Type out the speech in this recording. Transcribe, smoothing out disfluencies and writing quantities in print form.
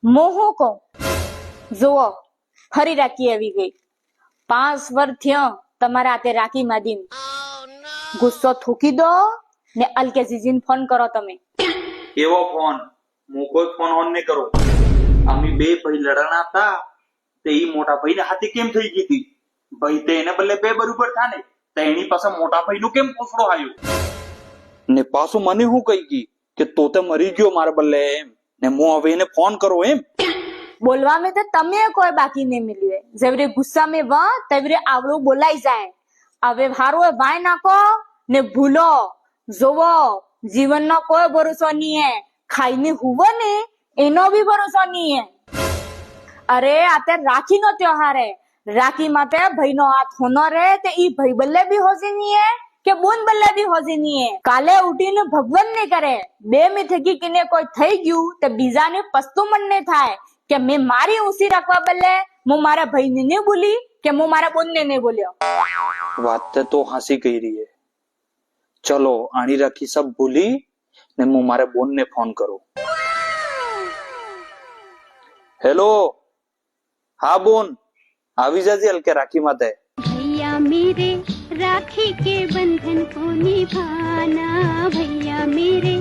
મોહો કો જુઓ ફરી રાખી આવી ગઈ 5 વર્ષ થયા તમારા હાથે રાખી માદીન ગુસ્સો થૂકી દો ને અલકે જીજીને ફોન કરો તમે એવો ફોન હું કોઈ ફોન ઓન નહીં કરું અમે બે ભાઈ લડાણા હતા તે ઈ મોટા ભાઈ ને હાથે કેમ થઈ ગઈ હતી ભાઈ તે એને બદલે બે બરોબર થા ને તો એની પાસે મોટા ભાઈ નું કેમ પૂછડો આવ્યો ને પાછું મને શું કહી ગઈ કે તો તે મરી ગયો મારા બદલે એમ ને હું હવે એને ફોન કરો એમ બોલવા में तो તમે કોઈ બાકી નહીં મિલ્યું જેવરે ગુસ્સા में वा તેવરે આવડું બોલાઈ જાય હવે હારો ભાઈ નાખો ને ભૂલો જોવો જીવનનો કોઈ ભરોસો નહીં હે ખાઈને હુવો ને એનો બી ભરોસો નહીં હે અરે આતે રાખી નો ત્યોહાર હે રાખી માટે ભાઈ નો હાથ હોનો રે તે ઈ ભાઈ બલ્લે બી હોજી નહીં હે કે બોન બલ્લે બી હોજી નહીં હે કાલે ઉઠીને ભગવાન ને કરે બે મી થકી કિને કોઈ થઈ ગયું તે બીજાને પસ્તું મન ને થાય કે મેં મારી ઊંચી રાખવા બદલે હું મારા ભાઈને નહીં બોલી કે હું મારા બોનને નહીં બોલ્યો વાત તો હસી કહી રહી है ચલો આણી રાખી સબ ભૂલી ને હું મારા બોન ને ફોન કરું હેલો હા બોન આવી જાજે હલકે રાખી માતે भैया मेरे राखी के बंधन को निभाना भैया मेरे